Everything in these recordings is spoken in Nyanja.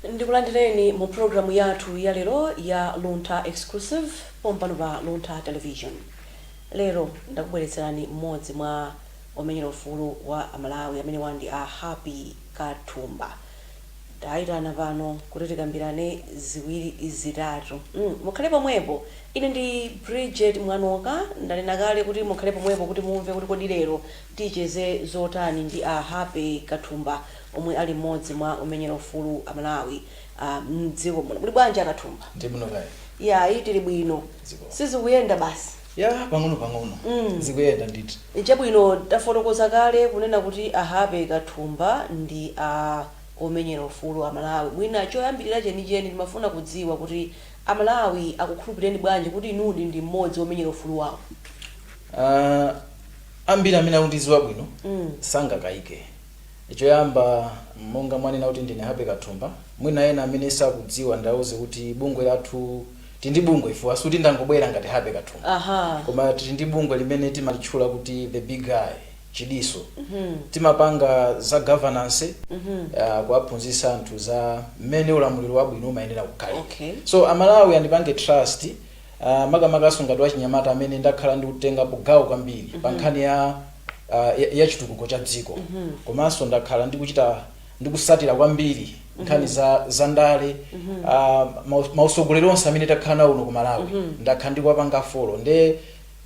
Ndikulandireni mu programu yathu ya lero ya Lunta Exclusive pompano pa Lunta Television. Lero ndakubweretserani mmodzi mwa omenyera ufulu wa Amalawi amene wandi a Happy Kathumba. Taitana pano kuti tikambirane ziwiri zitatu. Mukhale pomwepo. Ine ndi Bridget Mwanoka ndanena kale kuti mukhale pomwepo kuti mumve kuti kodi lero ticheze zotani ndi a Happy Kathumba omwe ali mmodzi mwa omenyera ufulu Amalawi mdziko muno. Muli bwanji Kathumba? Ndi muno kaya. Ya tili bwino. Sizikuyenda basi. Ya pang'ono. Zikuyenda ndithu. Chabwino tafotokoza kale kunena kuti a Happy Kathumba ndi omenyera ufulu Amalawi. Mwina choyambirira chenicheni ndimafuna kudziwa kuti Amalawi akukhulupireni bwanji kuti inudi ndi mmodzi omenyera ufulu wawo. Ambiri amene akundidziwa bwino sangakayike. Choyamba monga mwanena kuti ndine Happy Kathumba, mwina ena amene sakudziwa ndauze kuti bungwe lathu tindi bungwe ifo asuti ndangobwera ngati Happy Kathumba. Koma tindi bungwe limene timalitchula kuti the big guy chidiso. Timapanga za governance kuwaphunzitsa anthu za mmene ulamuliro wabwino umayenera kukhala. So Amalawi andipange trust makamakaso ngati wachinyamata amene ndakhala ndikutengapo gawo kwambiri pa nkhani ya chitukuko cha dziko. Komanso ndakhala ndikusatira kwambiri nkhani za ndale mausogoleri onse amene takhala nawo uno ku Malawi. Ndakhala ndikuwapanga folo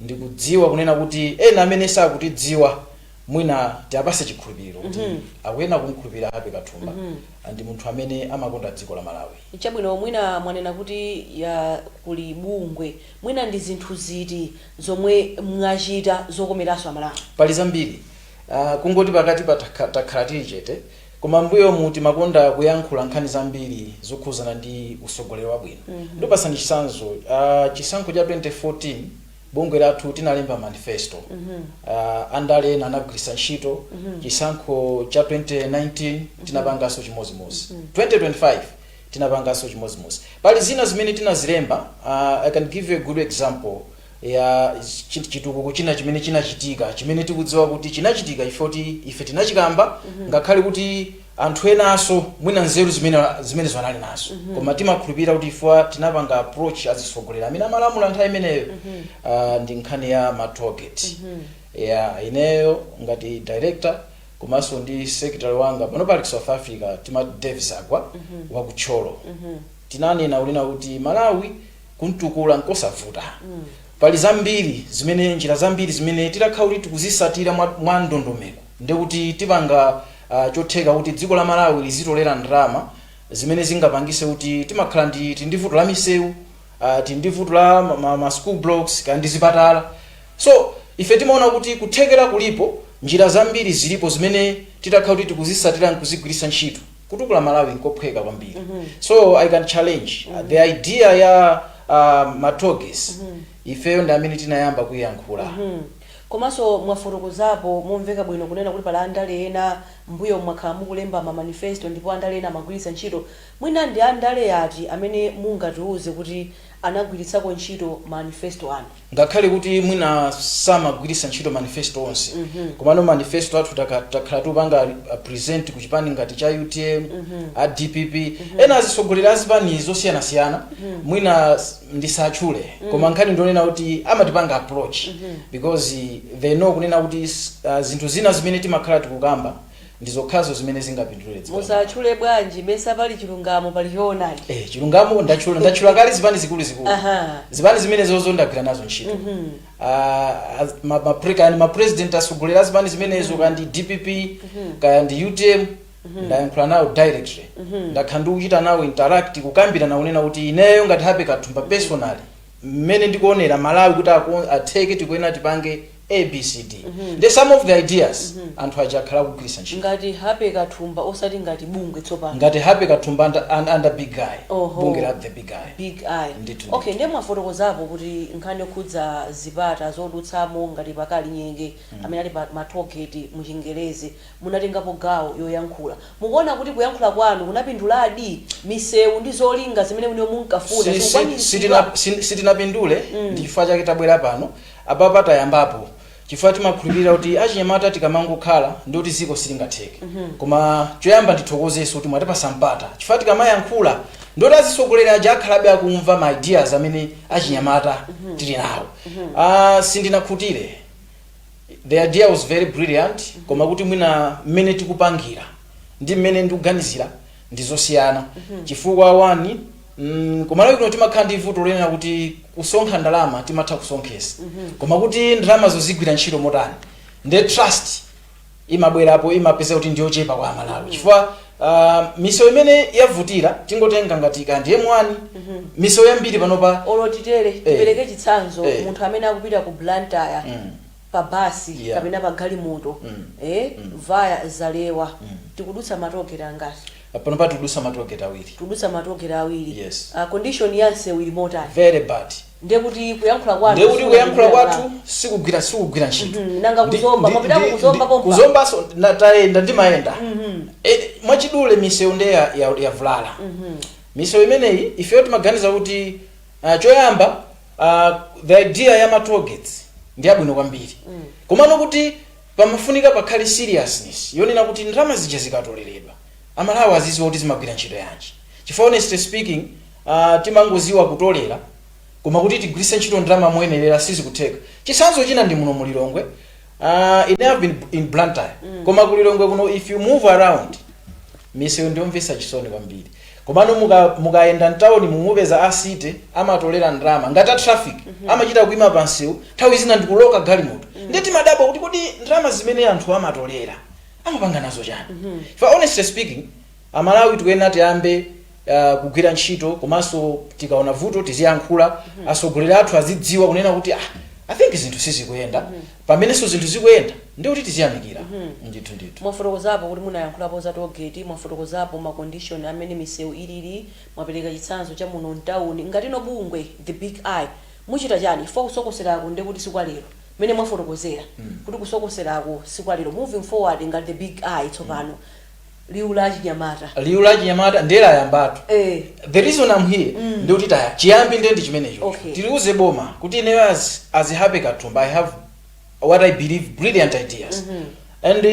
ndikudziwa kunena kuti ena amene sakutidziwa mwina tiapase chikhulupiriro kuti akuyena kumkhulupirira Happy Kathumba ndi munthu amene amakonda dziko la Malawi. Chabwino mwina mwanena kuti ya kuli bungwe mwina ndi zinthu ziti zomwe mwachita zokomeranso Amalawi? Pali zambiri kungoti pakati takhala tili chete koma mbuyo muti makonda kuyankhula nkhani zambiri zokhuzana ndi usogoleri wabwino. Ndipasani chitsanzo chisankho cha 2014 bungwe lathu tinalemba manifesto. Andale ena anagwiritsa ntchito. Chisankho cha 2019 tinapanganso chimodzimodzi. 2025 tinapanganso chimodzimodzi. Pali zina zimene tinazilemba. I can give you a good example ya chitukuko china chimene chinachitika chimene tikudziwa kuti chinachitika ife tinachikamba ngakhale kuti anthu enaso mwina nzeru zimene zanali naso. Koma timakhulupirira kuti ife tinapanga approach azisogolera amene amalamula nthawi imeneyo ndi nkhani ya ma-target. Ineyo ngati director komanso ndi secretary wanga pano pali South Africa tima Davis Agwa wa kucholo. Tinanena ulina kuti Malawi kuntukula nkosavuta. Pali zambiri zimene njira zambiri zimene titakhala kuti tikuzisatira mwa ndondomeko ndikuti tipanga chotheka kuti dziko la Malawi lizitolera ndalama zimene zingapangise kuti timakhala ndi vuto la misewu, ndi vuto la ma school blocks kandi zipatala. So ife timaona kuti kuthekera kulipo njira zambiri zilipo zimene titakhala kuti tikuzisatira nkuzigwiritsa ntchito kutukula Malawi nkophweka kwambiri. So I can challenge the idea ya ma-targets ifeyo ndi amene tinayamba kuyankhula. Komanso mwafotokozapo mumveka bwino kunena kuti pala andale ena mbuyo mwakhala mukulemba ma manifesto ndipo andale ena amagwiritsa ntchito. Mwina ndi andale yati amene mungatiuze kuti anagwiritsako ntchito manifesto anu? Ngakhale kuti mwina samagwiritsa ntchito manifesto onse. Komano manifesto athu takhala tupanga present ku chipani ngati cha UTM, a DPP, ena azisogolera azipani zosiyanasiyana. Mwina ndisachule koma nkhani ndionena kuti amatipanga approach because they know kunena kuti zinthu zina zimene timakhala tikukamba ndizokhazo zimene zingapindulire dziko. Musachule bwanji besa pali chilungamo pali choonadi. Chilungamo ndachula kale zipani zikulu. Zipani zimene zozo ndagwira nazo ntchito. Ma president asogolera zipani zimenezo kandi DPP kandi UTM ndayankhula nawo directly. Ndakhala ndikuchita nawo interact kukambira na unena kuti ineyo ngati Happy Kathumba personally mmene ndikuonera Malawi kuti atheke tikuena tipange ABCD. There's some of the ideas anthu ajakhala kugwiritsa ntchito. Ngati Happy Kathumba osati ngati bungwe tsopano. Ngati Happy Kathumba under big guy. Bungwe la the big guy. Big eye. Okay, ndiye mwafotokozapo kuti nkhani yokhudza zipata zodutsamo ngati pakali nyenge amene ali ma target mu Chingerezi munatengapo gawo yoyankhula. Mukuona kuti kuyankhula kwanu kunapinduladi misewu ndi zolinga zimene mune munkafuna. Sitinapindule ndi chifukwa chake tabwera pano apapa tayambapo chifukwa timakhulupirira kuti achinyamata tikamangokhala ndikuti ziko silingatheke koma choyamba ndithokozeso kuti mwatipasa mpata chifukwa tikamayankhula ndoti azisogolera aja akhalabe akumva ma ideas amene achinyamata tili nawo. Sindinakhutire, the idea was very brilliant koma kuti mwina mmene tikupangira ndi mmene ndikuganizira ndizosiyana chifukwa wani kumalawi kuno timakhala ndi vuto lonena kuti kusonkha ndalama timatha kusonkhesa koma kuti ndalama zozigwira ntchito motani ndi trust imabwerapo imapeza kuti ndiyochepa kwa Amalawi chifukwa misewu imene yavutira tingotenga ngati kandi M1 misewu yambiri panopa olotitere tipereke chitsanzo munthu amene akupita ku Blantyre pa basi kapena pa galimoto vaya zalewa tikudutsa matokera ngati panopa tikudutsa matokera awiri yes. Condition yanse ili motani very bad ndekuti kuyankhula kwathu sikugwira ntchito nanga kuzomba mapita kuzomba pompa kuzombaso ndataenda ndimayenda mwachidule misewu nde yavulala misewu imeneyi ifeyo timaganiza kuti choyamba the idea ya matogets ndi abwino kwambiri komano kuti pamafunika pakhale seriousness yonena kuti ndalama zija zikatoleredwa Amalawi aziziwa kuti zimagwira ntchito yanji chifukwa honestly speaking timangoziwa kutolera koma kuti tigwiritse ntchito ndalama moyenerera sizikutheka. Chitsanzo china ndi muno mu Lilongwe ine have been in Blantyre koma ku Lilongwe kuno if you move around misewu ndiomvesa chisoni kwambiri komano mukaenda mtawuni mumupeza asite amatolera ndalama ngati traffic amachita kuima pansewu nthawi zina ndikuloka galimoto ndeti madabo kuti ndalama zimene anthu amatolera amapanga nazo chani. For honestly speaking Amalawi tikuyenera tiyambe kugwira ntchito komanso tikaona vuto tiziyankhula asogolera athu azidziwa kunena kuti I think zinthu sizikuyenda pamenenso zinthu zikuyenda ndi kuti tiziyamikira ndithu mwafotokozapo kuti munayankhulapo za togeti mwafotokozapo ma condition amene misewu ilili mwapereka chitsanzo cha muno mtawuni ngati no bungwe the big eye muchita chani fo kusokoserako ndi kuti sikwalero mene mwafotokozera kuti kusokoserako sikwalero moving forward ngati the big eye tsopano liu la chinyamata ndela yambatu the reason I'm here ndi kuti taya chiyambi ndi chimenecho tiliuze boma kuti ineyo as Happy Katumba I have what I believe brilliant ideas and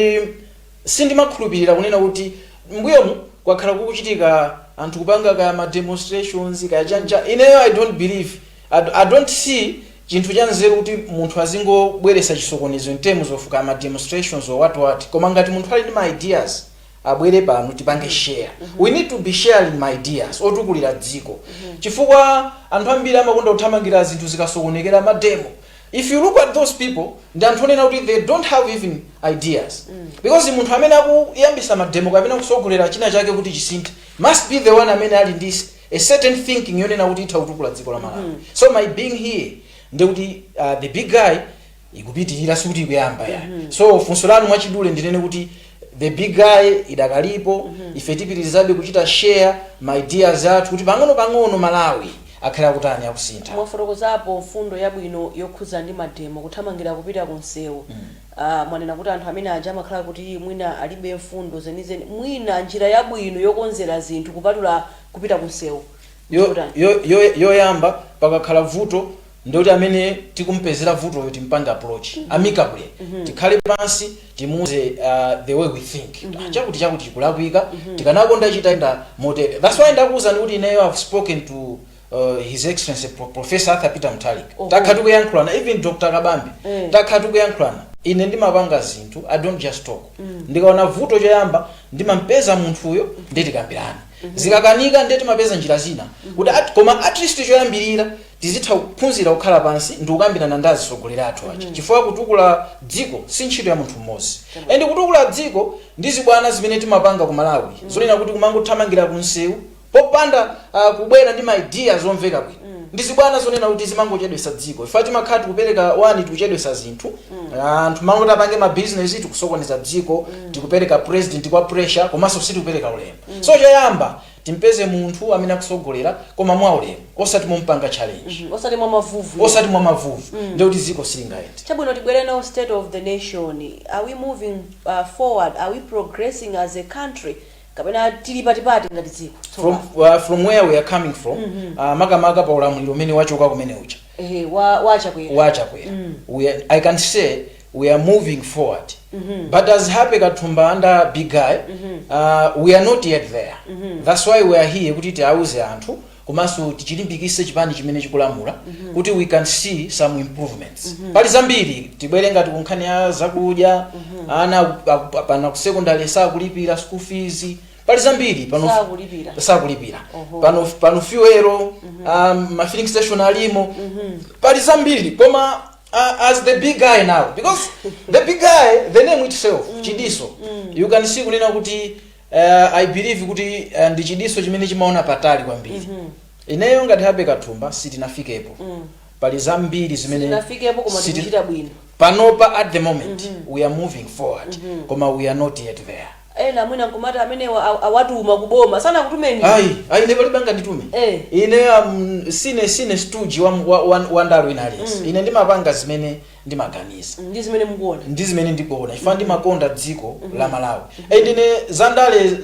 sindimakhulupirira kunena kuti mbuyomu kwakhala kukuchitika anthu kupanga ka ma demonstrations ka chanja ineyo I don't see chinthu cha nzeru kuti munthu azingobweresa chisokonezo in terms of ka ma demonstrations or what koma ngati munthu ali ndi ma ideas abwere pano tipange share we need to be sharing my ideas otukulira dziko chifukwa anthu ambiri amakonda kuthamangira zinthu zikasokonekera mademo. If you look at those people ndi anthu onena kuti they don't have even ideas because munthu amene akuyambisa mademo kapena kusogolera china chake kuti chisinthe must be the one amene ali ndi a certain thinking yonena kuti itha kutukula dziko la Malawi. So my being here ndi kuti the big guy ikupitirira suti ikuyamba so funso lanu mwachidule ndinene kuti the big guy idakalipo ife tipitirizabe kuchita share my ideas athu kuti pang'ono Malawi akhala kutani akusintha. Mwafotokozapo mfundo yabwino yokhuza ndi mademo kuthamangira kupita kunsewu mwanena kuti anthu amene aja amakhala kuti mwina alibe mfundo zenizeni mwina njira yabwino yokonzera zinthu kupatula kupita kunsewu yoyamba pakakhala vuto ndoti amene tikumpezera vuto timpange approach amicably tikhale pansi timuze the way we think chakuti kulakwika tikanakonda chitaenda motere. That's why ndakuza kuti ineyo I've spoken to His Excellency Professor Arthur Peter Mutharika takhatu kuyankhulana even Dr. Kabambi takhatu kuyankhulana ine ndimapanga zinthu I don't just talk ndikaona vuto choyamba ndimampeza munthuyo nditikambirana zikakanika ndeti mapeza njira zina kuti koma at least choyambirira tizitha kuphunzira kukhala pansi ndi kukambirana ndi azisogolera athu aja chifukwa kutukula dziko si ntchito ya munthu mmodzi and kutukula dziko ndi zibwana zimene timapanga ku Malawi zonena kuti kumangothamangira kunsewu popanda kubwera ndi ma ideas omveka bwino ndi zibwana zonena kuti zimangochedwesa dziko ifati makhati kupereka wani tikuchedwesa zinthu anthu mangoti apange ma business tikusokoneza dziko tikupereka president kwa pressure komanso sitikupereka ulemu so choyamba timpeze munthu amene akusogolera koma mwa ulemu osati mumpanga challenge osati mwa mavuvu ndio kuti dziko silingayende. Chabwino tibwere no state of the nation, are we moving forward, are we progressing as a country kapena tili patipati ngati dziko from where we are coming from makamaka pa ulamuliro umene wachoka kumene ucha wachakwera I can say we are moving forward. But as Happy Katumba under Big Guy, we are not yet there. That's why we are here kuti tiauze anthu komanso tichilimbikitse chipani chimene chikulamula kuti we can see some improvements. Pali zambiri tibwere ngati kunkhani ya zakudya, ana pana ku secondary sakulipira school fees. Pali zambiri pano sakulipira. Pano fuel, ma filling station alimo. Pali zambiri koma as the big guy now, because the big guy, the name itself, Chidiso, you can see kunena kuti I believe kuti ndi Chidiso chimene chimaona patali kwambiri. Ineyo ngati Happy Katumba sitinafikepo. Pali zambiri zimene sitinafikepo koma tichita bwino. Panopa at the moment we are moving forward. Koma we are not yet there. Na mwina nkumata amene awatuma kuboma sana kutumeni. Ine pali banga nditume. Ine sine stooge wa ndalo inalense. Ine ndimapanga zimene ndimaganiza. Ndi zimene mukuona. Ndi zimene ndikuona. Ifa ndimakonda dziko la Malawi. Ndine zandale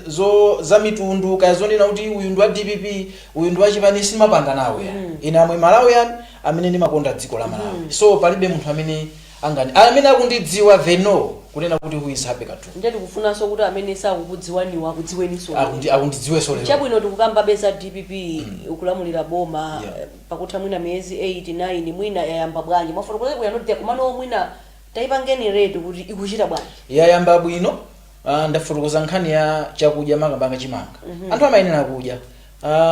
za mitundu kaya zonena kuti uyu ndi wa DPP, uyu ndi wa chipani simapanga nawo ya. Ine amwe Malawian amene ndimakonda dziko la Malawi. So palibe munthu amene amene akundidziwa they know kunena kuti who is Happy Katumba. Ndeti kufunanso kuti amene sakukudziwaniwa akudziweniso. Akundidziwenso lero. Chabwino tikukamba beza DPP ukulamulira boma pakutha mwina miyezi 89 mwina yayamba bwanji. Mafotokoze kuyanoti kumano mwina taipangeni ready kuti ikuchita bwanji. Yayamba bwino ndafotokoza nkhani ya chakudya makambanga chimanga. Anthu amayenera kudya.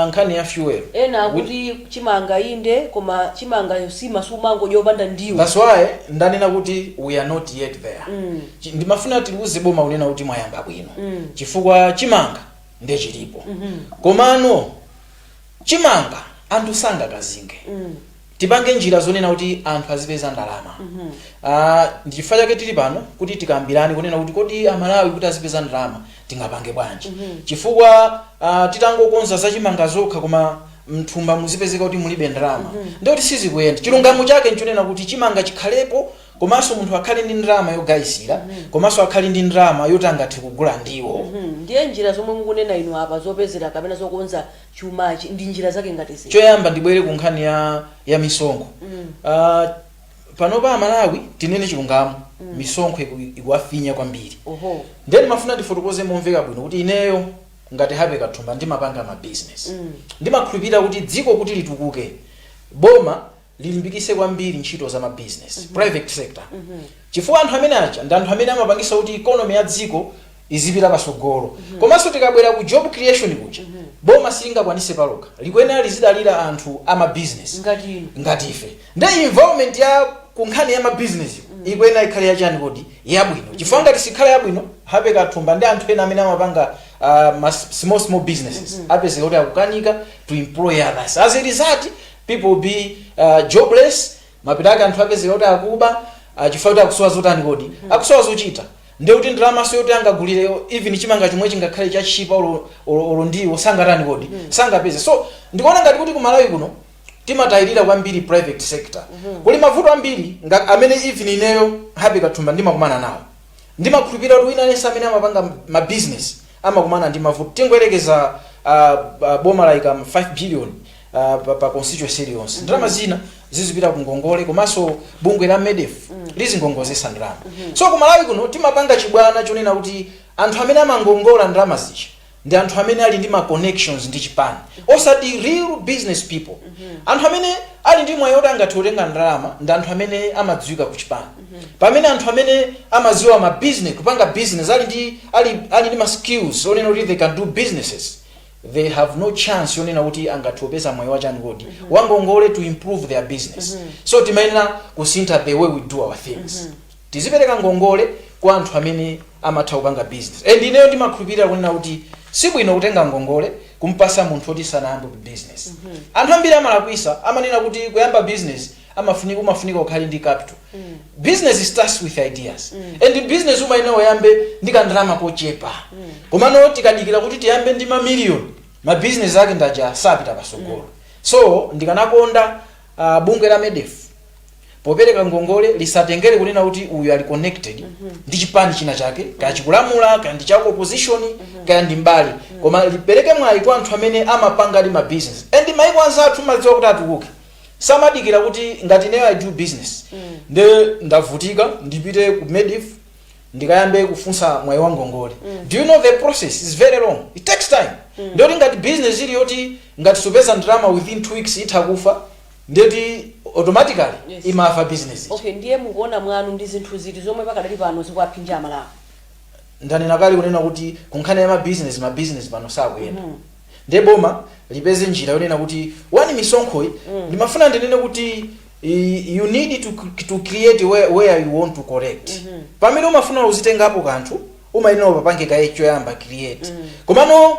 Nkhani ya fuel. Kuti chimanga inde koma chimanga yosima sumango yopanda ndiwo. That's why ndanena kuti we are not yet there. Ndimafuna tiluze boma unena kuti mwayamba bwino. Chifukwa chimanga nde chilipo. Komano chimanga anthu sanga kazinge. Tipange njira zonena kuti anthu azipeza ndalama. Ndichifukwa chake tili pano kuti tikambirani kunena kuti kodi Amalawi kuti azipeza ndalama tingapange bwanji. Chifukwa titangokonza za chimanga zokha koma mthumba muzipezeka kuti mulibe ndalama. Ndoti sizikuyenda. Chilungamo chake nchonena kuti chimanga chikhalepo komanso munthu akhale ndi ndalama yogayisira komanso akhale ndi ndalama yoti angathe kugula ndiwo. Ndiye njira zomwe mukunena inu apa zopezera kapena zokonza chumachi ndi njira zake ngati zi. Choyamba ndibwere ku nkhani ya misonkho. Panopa Amalawi tinene chilungamo misonkho ikuwafinya kwambiri. Ndeni mafuna ndifotokoze momveka bwino kuti ineyo ngati Happy Katumba ndimapanga ma business. Ndimakhulupirira kuti dziko kuti litukuke boma lilimbikise kwambiri ntchito za ma business, private sector. Chifukwa anthu amene acha ndi anthu amene amapangisa kuti economy ya dziko izipita pasogolo. Komanso tikabwera ku job creation kucha boma silingakwanise palokha. Likuyenera lizidalira anthu ama business ngati ife. Ndi involvement ya kunkhani ya ma business ikuyenera ikhale yachani kodi yabwino. Chifukwa ngati sikhala yabwino Happy Katumba ndi anthu ena amene amapanga small businesses apezeka kuti akukanika to employ others. As a result, people will be jobless. Mapitaka anthu apezeka kuti akuba chifukwa kuti akusowa zotani kodi akusowa zochita. Ndiye kuti ndalama so yoti angagulire even chimanga chomwe chingakhale cha chipa olo ndiwo sangatani kodi sangapeze. So ndikuona ngati kuti ku Malawi kuno timatayirira kwambiri private sector. Kuli mavuto ambiri amene even ineyo Happy Katumba ndimakumana nawo. Ndimakhulupirira kuti wina nesa amene amapanga ma business amakumana ndi mavuto. Tingoyerekeza boma like 5 billion pa constituency iliyonse. Ndalama zina zizipita ku Ngongole komanso bungwe la MEDEF lizingongozesa ndalama. So ku Malawi kuno timapanga chibwana chonena kuti anthu amene amangongola ndalama zichi ndi anthu amene ali ndi ma connections ndi chipani. Osati real business people. Anthu amene ali ndi mwayi oti angathe kutenga ndalama ndi anthu amene amadziwika ku chipani. Pamene anthu amene amadziwa ma business kupanga business ali ndi ma skills onena kuti they can do businesses. They have no chance yonena kuti angatopeza mwayi wachani kodi wangongole to improve their business. So timayenera kusintha the way we do our things. Tizipereka ngongole kwa anthu amene amatha kupanga business. Ineyo ndimakhulupirira kunena kuti sibwino kutenga ngongole kumpasa munthu oti sanayambe business. Anthu ambiri amalakwisa amanena kuti kuyamba business umafunika ukhale ndi capital. Business starts with ideas. And business umayenera uyambe ndi kandalama kochepa. Komano tikadikira kuti tiyambe ndi ma million ma business ake ndaja sapita pasogolo. So ndikanakonda bungwe la MEDEF popereka ngongole lisatengere kunena kuti uyu ali connected ndi chipani china chake kaya chikulamula kaya ndi chako opposition kaya ndi mbali koma lipereke mwayi kwa anthu amene amapanga ndi ma business. And maiko anzathu madziwa kuti atukuke samadikira kuti ngati neyo I do business nde ndavutika ndipite ku Medif ndikayambe kufunsa mwayi wa ngongole. Do you know the process is very long, it takes time. Ndoti ngati business ili yoti ngati supeza ndalama within 2 weeks itakufa ndeti automatically imafa business. Okay, ndiye mukuona mwanu ndi zinthu ziti zomwe pakadali pano zikuaphinja Malawi. Ndanena kale kunena kuti kunkhani ya ma business pano sakuyenda. Ndiye boma lipeze njira yonena kuti wani misonkho limafuna ndinene kuti you need to create where you want to correct. Pamene umafuna uzitengapo kanthu umayina papange kaye choyamba create. Komano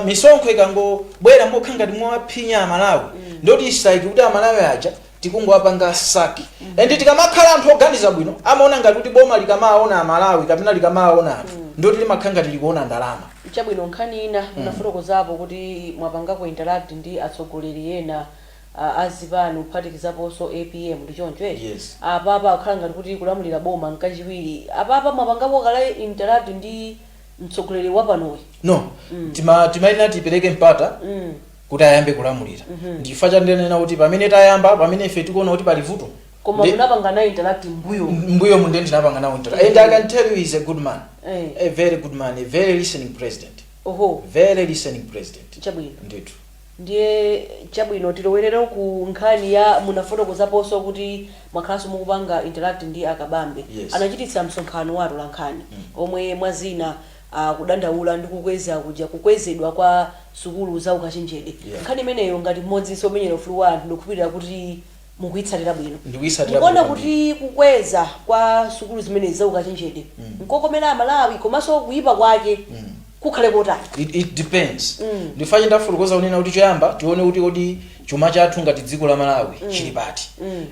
misonkho ikango bwera mbokhanga ndimwaphinya Malawi ndoti strike kuti Malawi aja tikungowapanga saki. And tikamakhala anthu oganiza bwino amaona ngati kuti boma likamaona Malawi kapena likamaona anthu ndoti limakhanga likuona ndalama. Chabwino nkhani ina munafotokozapo kuti mwapangako interact ndi atsogoleri ena azipani kuphatikizaponso APM ndi choncho Yes. Apapa akhala ngati kuti kulamulira boma nkachiwiri apapa mwapangapo kale interact ndi mtsogoleri wapanoyi. No, timaina tipereke mpata kuti ayambe kulamulira. Ndifa chandenena kuti pamene tayamba pamene ife tikuona kuti pali vuto koma munapanga nayo interact mbuyo munde ndinapanga nawo interact. And I can tell you he's a good man, a very good man, a very listening president. Very listening president. Chabwino Ndithu. Ndiye chabwino tilowerera ku nkhani ya munafotokozaponso kuti mwakhalanso mukupanga interact ndi akabambe. Anachititsa msonkhano wa atolankhani omwe mwazina kudandaula ndi kukwezedwa kwa sukulu za ukachenjede. Nkhani imeneyo ngati mmodzinso omenyera ufulu wa anthu ndikupirira kuti mukuyitsatira bwino. Ndikuona kuti kukweza kwa sukulu zimenezi za ukachenjede nkokomera Malawi komanso kuyipa kwake kukhale kotani. It depends. Ndifa ndafotokoza unena kuti choyamba tione kuti chuma chathu ngati dziko la Malawi chili pati.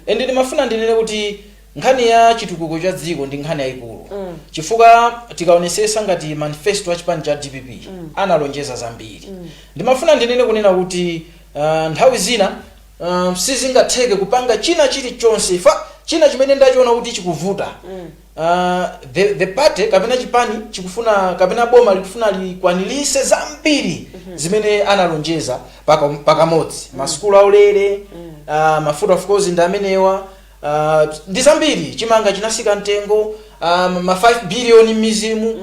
And ndimafuna ndinene kuti nkhani ya chitukuko cha dziko ndi nkhani yayikulu. Chifukwa tikaonesesa ngati manifesto ya chipani cha DPP analonjeza zambiri. Ndimafuna ndinene kunena kuti nthawi zina sizingatheke kupanga china chilichonse china chimene ndachiona kuti chikuvuta. The party kapena chipani chikufuna kapena boma likufuna likwanilise zambiri zimene analonjeza pakamodzi. Masukulu aulere, mafuta of course ndi amenewa. Ndi zambiri chimanga chinasika mtengo, ma 5 billion mizimu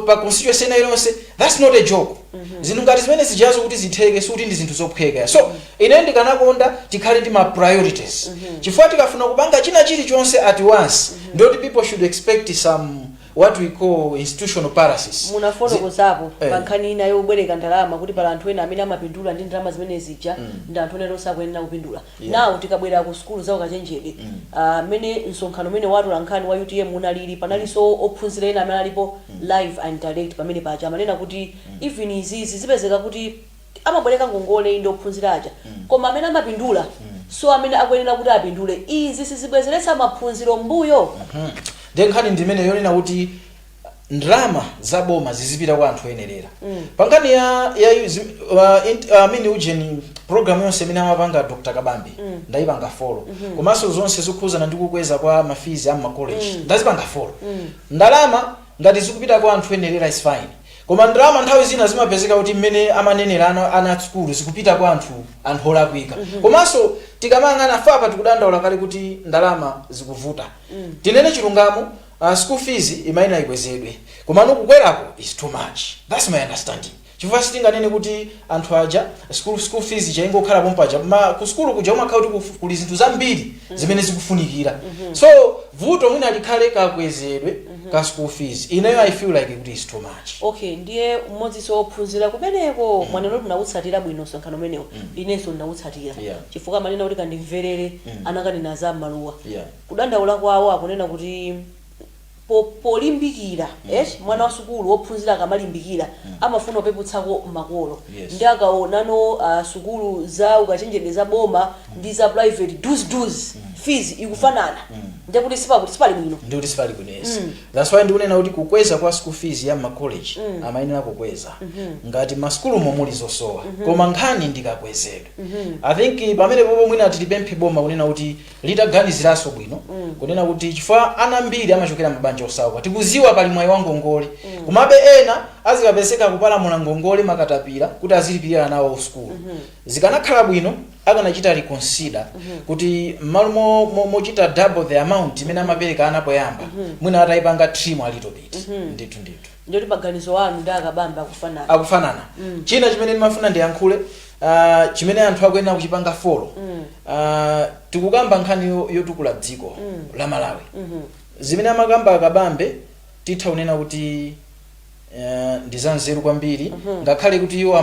pa constituency ena yonse. That's not a joke. Zinthu ngati zimene zijazo kuti zitheke suti ndi zinthu zophweka. So ine ndikanakonda tikhale ndi ma priorities. Chifukwa tikafuna kupanga china chilichonse at once ndoti people should expect some what we call institutional paralysis. Munafotokozapo pankhani ina yobwereka ndalama kuti pala anthu ena amene amapindula ndi ndalama zimene zija ndi anthu ena osakuyenera kupindula. Now tikabwera ku sukulu za ukachenjede amene msonkhano umene watolankhani wa UTM unalili panalinso ophunzira ena amene alipo live and direct pamene paja amanena kuti even izizi zipezeka kuti amabwereka ngongole ndi ophunzira aja koma amene amapindula so amene akuyenera kuti apindule izi sizibwezeretsa maphunziro mbuyo. Nkhani ndimene yonena kuti ndalama za boma zizipita kwa anthu oyenerera. Pangani ya mini ujeni program yonse imene amapanga Dr. Kabambi ndayipanga follow. Komanso zonse zokhuzana ndi kukweza kwa mafizi a college ndazipanga follow. Ndalama ngati zikupita kwa anthu oyenerera is fine. Koma ndalama nthawi zina zimapezeka kuti mmene amanenera ana school zikupita kwa anthu olakwika. Komanso tikamangana fapa tikudandaula kale kuti ndalama zikuvuta. Tinene chilungamo school fees imaina ikwezedwe. Komano kukwerapo is too much. That's my understanding. Chifukwa sitinganene kuti anthu aja school fees chaingo khala pompaja ku school kuja umakhala kuti kuli zinthu zambiri zimene zikufunikira. So vuto mwina likhale kakwezedwe ka school fees. Ineyo I feel like it is too much. Okay, ndiye mmodzinso ophunzira kumeneko mwaneno tunawutsatira bwino msonkhano umenewo. Inenso ndinawutsatira. Chifukwa manena kuti kandimverere anakanena za maluwa. Kudandaula kwawo akunena kuti polimbikira mwana wa sukulu wophunzira akamalimbikira amafuna opeputsako makolo. Ndi akaonano sukulu za ukachenjede za boma ndi za private dues fees ikufanana Ndikuti sipali bwino. Ndikuti sipali bwino, yes. That's why ndikunena kuti kukweza kwa school fees ya ma college amayenera kukweza. Ngati ma school muli zosowa. Koma nkhani ndikakwezedwa. I think pamene popo mwina tilipemphe boma kunena kuti litaganiziraso bwino, kunena kuti chifukwa ana ambiri amachokera mabanja osauka. Tikuziwa pali mwayi wa ngongole. Komabe ena azikapezeka kupalamula ngongole makatapira kuti azilipirira nawo school. Zikanakhala bwino akanachita reconsider kuti malo mochita double the amount imene amapereka ana poyamba mwina atayipanga trim a little bit. Ndithu. Ndoti maganizo anu ndi akabambe akufanana. China chimene ndimafuna ndiyankhule chimene anthu akuyenera kuchipanga folo. Tikukamba nkhani yotukula dziko la Malawi. Zimene amakamba akabambe titha kunena kuti ndizanzeru kwambiri ngakhale kuti iwo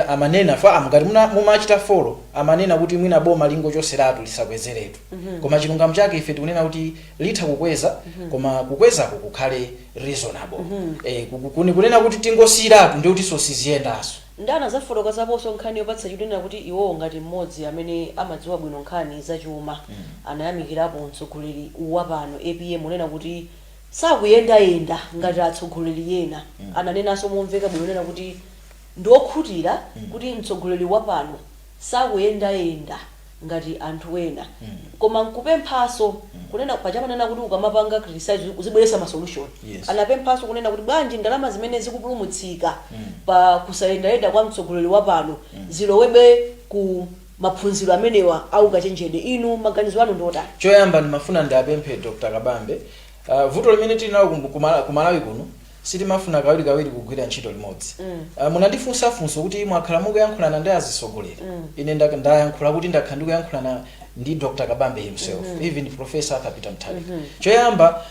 amanena fa ngati mumachita folo amanena kuti mwina boma lingo choseratu lisakwezeretu koma chilungamo chake ife tikunena kuti litha kukweza koma kukwezako kukhale reasonable kunena kuti tingosiratu ndi kuti sosiziyendaso ndana zafotoka zaponso nkhani yopatsa chidwena kuti iwo ngati mmodzi amene amadziwa bwino nkhani zachuma anayamikirapo mtsogoleri wapano APM unena kuti sakuyenda ngati atsogoleri ena ananenanso momveka bwino nena kuti ndiokhutira kuti mtsogoleri wapano sakuyenda ngati anthu ena koma nkupemphaso kunena pachamanena kuti ukamapanga criticize uzibweresa ma solution anapemphaso kunena kuti bwanji ndalama zimene zikupulumutsika pa kusayendayenda kwa mtsogoleri wapano zilowebe ku maphunziro amenewa au kachenjede inu maganizo anu ndotani choyamba ndimafuna ndiapemphe Dr. Kabambe vuto limene tilinawo kumalawi kuno sitimafuna kawiri kugwira ntchito limodzi munandifunsa kuti mwakhala mukuyankhulana ndi azisogoleri ine ndayankhula kuti ndakhala ndikuyankhulana ndi Dr. Kabambe himself even Professor Arthur Peter Mutharika choyamba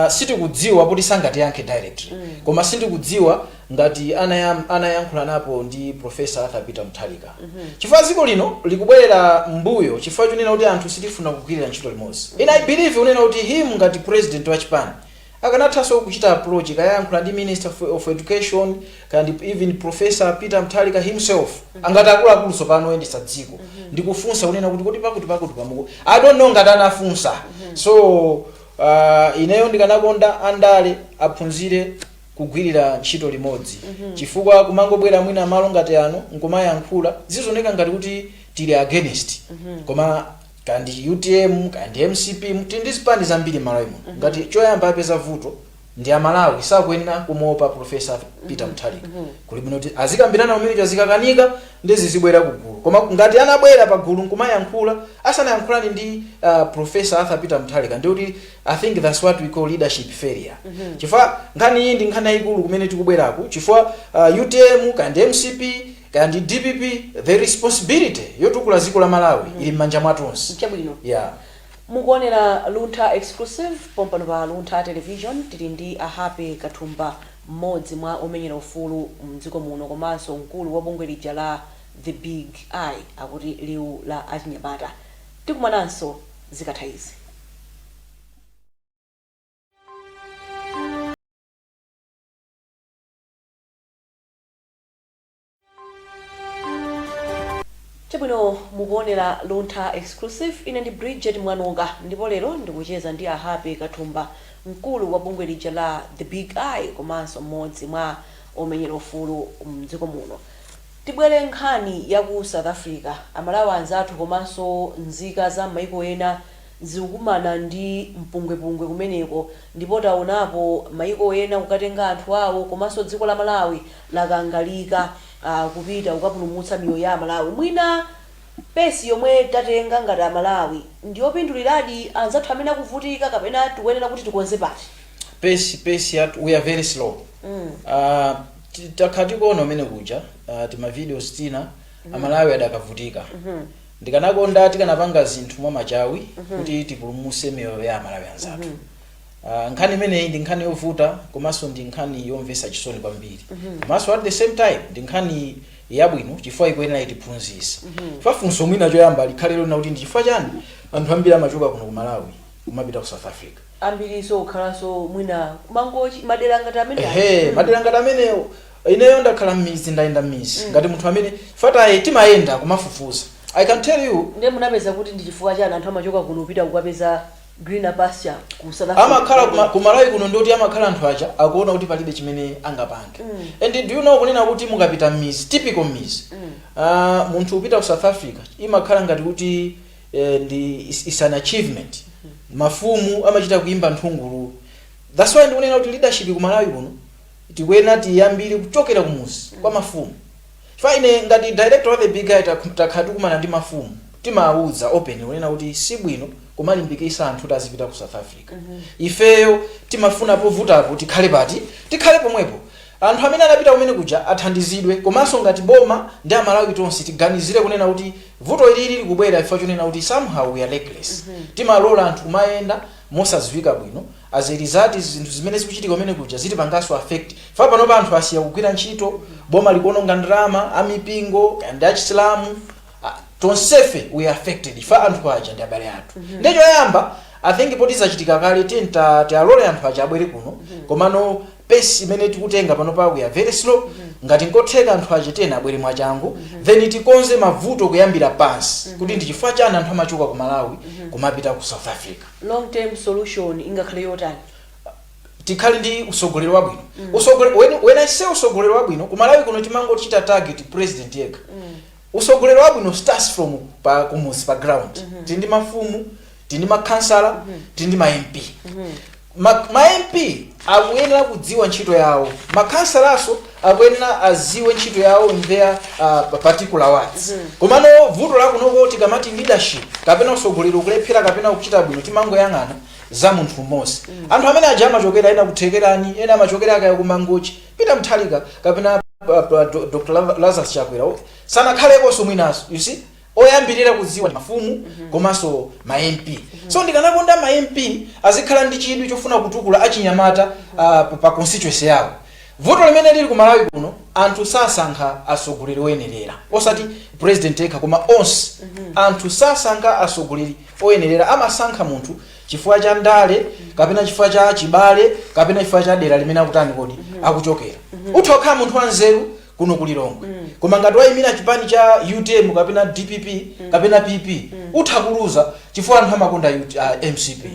sitikudziwa kuti sangatiyankhe directly koma sindikudziwa ngati anayankhulanapo ndi Professor Arthur Peter Mutharika chifukwa dziko lino likubwerera mbuyo chifukwa chonena kuti anthu sitifuna kugwirira ntchito limodzi and I believe unena kuti him ngati president wa Japan akanathaso kuchita approach kayankhula ndi Minister of Education kandi even Professor Peter Mutharika himself angati akuluakulu sopano oyendetsa dziko ndikufunsa kunena kuti pakuti pamuko I don't know ngati anafunsa so ineyo ndikanakonda andale aphunzire kugwirira ntchito limodzi chifukwa kumangobwera mwina malo ngati ano nkumayankhula zizoneka ngati kuti tili against koma kandi UTM kandi MCP tindizipani zambiri Malawi ngati choyamba apeza vuto ndi amalawi sakuyenera kumopa Professor Peter Mutharika kuli bwino kuti azikambirana umene chazikakanika ndezi zibwera kugulu koma ngati anabwera pagulu nkumayankhula asanayankhulani ndi Professor Arthur Peter Mutharika ndi I think that's what we call leadership failure chifukwa nkhani iyi ndi nkhani yayikulu kumene tikubweraku chifukwa UTM kandi MCP kandi DPP the responsibility yotukula dziko la Malawi ili m'manja mwatonse mukuonera Luntha exclusive pompano pa Luntha television tili ndi Happy Kathumba mmodzi mwa omenyera ufulu mdziko muno komanso mkulu wa bungwe lija la The Big Eye akuti liwu la achinyamata tikumananso zikatha izi Chebwino mukuonera Luntha exclusive ine ndi Bridget Mwanonga ndipo lero ndikucheza ndi Happy Kathumba mkulu wa bungwe lija la The Big Eye komanso mmodzi mwa omenyera ufulu mdziko muno tibwere nkhani ya ku South Africa amalawi anzathu komanso nzika za maiko ena zikukumana ndi mpungwepungwe kumeneko ndipo taonapo maiko ena kukatenga anthu awo komanso dziko la Malawi lakangalika kupita ukapulumutsa miyoyo ya Malawi mwina pesi yomwe tatenga ngati Malawi ndiyopinduliradi anzathu amene akuvutika kapena tikuyenera kuti tikonze pati pesi we are very slow takhatikuona umene kuja tima videos tina amalawi adakavutika ndikanakonda tikanapanga zinthu mwa machawi kuti tipulumutse miyoyo ya Malawi anzathu nkhani imeneyi ndi nkhani yovuta komanso ndi nkhani yomvetsa chisoni kwambiri komanso at the same time ndi nkhani yabwino chifukwa ikuyenera itiphunzitse funso mwina choyamba likhale lona kuti ndi chifukwa chani anthu ambiri amachoka kuno ku Malawi kumapita ku South Africa ambiriso ukhalanso mwina kumangochi madera ngati amene madera ngati amenewo ineyo ndakhala m'mizi ndayenda m'mizi ngati munthu amene fataye timayenda kumafufuza I can tell you ndiye munapeza kuti ndi chifukwa chani anthu amachoka kuno kupita kukapeza greener pasture ku South Africa amakhala kumalawi kuno ndoti amakhala anthu aja akuona kuti palibe chimene angapange. And do you know kunena kuti mukapita mizi typical mizi munthu upita ku South Africa imakhala ngati kuti is an achievement. Mafumu amachita kuimba nthungulu. That's why ndikunena kuti leadership ku Malawi kuno tikwena tiyambire kuchokera ku muzi kwa mafumu. Fine ngati director of the big guy takhatu kumana ndi mafumu timawuza open kunena kuti si bwino kumalimbikisa anthu tazipita ku South Africa. Ifeyo timafuna povutapo tikhale pati tikhale pomwepo. Anthu amene anapita kumene kuja athandizidwe komanso ngati boma ndi amalawi tonse tiganizire kunena kuti vuto ili lili kubwera ifa chonena kuti somehow we are reckless. Timalola anthu kumayenda mosadziwika bwino as a result zinthu zimene zikuchitika kumene kuja zitipanganso affect. Fa pano pa anthu asiya kugwira ntchito boma likuononga ndalama amipingo ndi achisilamu tonsefe we are affected fa anthu aja ndi abale athu. Ndicho yamba I think poti zachitika kale tialole anthu aja abwere kuno komano pace imene tikutenga pano pa we are very slow. Ngati ngotheka anthu aja tena abwere mwachangu then tikonze mavuto kuyambira pansi kuti ndi chifukwa chani anthu amachoka ku Malawi kumapita ku South Africa. Long term solution ingakhale yotani? Tikhali ndi usogolero wabwino. When I say usogolero wabwino ku Malawi kuno timangochita target president yekha. Usogolero wabwino starts from kumuzi pa ground. Tindi mafumu, tindi makansala, tindi ma MP. Ma MP akuyenera kudziwa ntchito yawo. Makansalaso akuyenera aziwe ntchito yawo in their particular words. Komano vuto la kuno tikamati leadership kapena usogolero kulephera kapena kuchita bwino timangoyang'ana za munthu mmodzi. Anthu amene aja amachokera ena kuthekerani, ena amachokera akaya kumangochi, Peter Mutharika kapena Dr. Lazarus Chakwera sana khaleko mwinaso. You see? Oyambirira kudziwa mafumu komanso ma MP. So ndikanakonda ma MP azikhala ndi chidwi chofuna kutukula achinyamata pa constituency yawo. Voto limene lili ku Malawi kuno anthu sasankha asogoleri oyenerera. Osati president yekha koma onse anthu sasankha asogoleri oyenerera amasankha munthu chifukwa cha ndale kapena chifukwa cha chibale kapena chifukwa cha dera limene akutani kodi akuchokera. Uthokha munthu wanzeru kuno kulilongwe. Koma ngati wayimira chipani cha UTM kapena DPP kapena PP uthakuluza chifukwa anthu amakonda MCP.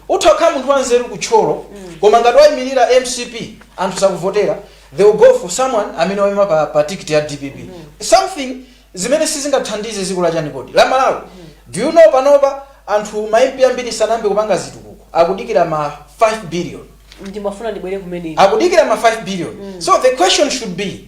Uthokha munthu wanzeru kutcholo koma ngati wayimirira MCP anthu sakuvotera they will go for someone amene wayima pa ticket ya DPP. Something zimene sizingathandize zikula chani kodi la Malawi. Do you know panopa anthu ma MP ambiri sanambe kupanga zitukuko akudikira ma 5 billion. Ndimafuna ndibwere kumene akudikira ma 5 billion. So the question should be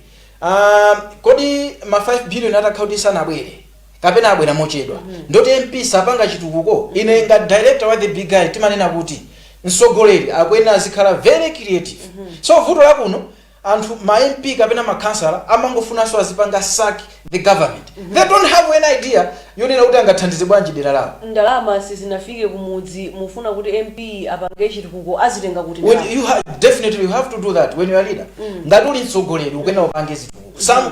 kodi ma 5 billion atakhaudi sana abwere kapena abwera mochedwa ndoti MP sapanga chitukuko. Ine nga director wa the big guy timanena kuti msogoleri akuyenera azikhala very creative. So vuto la kuno anthu ma MP kapena ma councilor amangofunanso azipanga sack the government. They don't have any idea yonena kuti angathandize bwanji dera lawo. Ndalama sizinafike kumudzi mufuna kuti MP apange chitukuko azitenga kuti definitely you have to do that when you are leader. Ngati uli msogoleri ukuyenera upange zitukuko.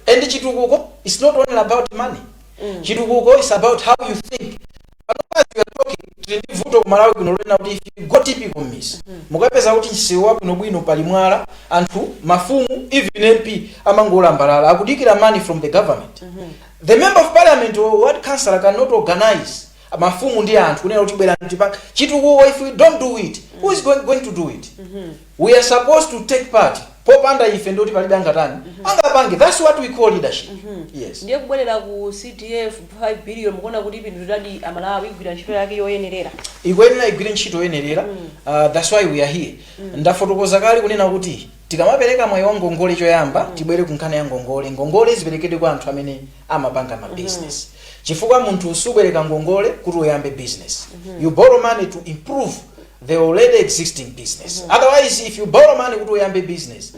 And chitukuko is not only about money. Chitukuko is about how you think. As you are talking vuto ku Malawi kuno lena kuti if you go typical miss mukapeza kuti nsewa kuno bwino pali mwala anthu mafumu even MP amangolambalala akudikira money from the government. The member of parliament or ward councillor cannot organize mafumu ndi anthu kunena kuti bwera ntipanga chitukuko. If we don't do it, who is going to do it? We are supposed to take part. Popanda ife ndoti palibe angatani angapange. That's what we call leadership. Yes. Ndiye kubwerera ku CTF 5 billion mukona kuti ipindu tadi amalawi igwira ntchito yake yoyenerera. Ikwenera igwira ntchito yoyenerera. That's why we are here. Ndafotokoza kale kunena kuti tikamapereka mwayi wa ngongole choyamba tibwere kunkhani ya ngongole. Ngongole ziperekedwe kwa anthu amene amapanga ma business. Chifukwa munthu usubwereka ngongole kuti uyambe business. You borrow money to improve the already existing business. Otherwise, if you borrow money kuti uyambe business,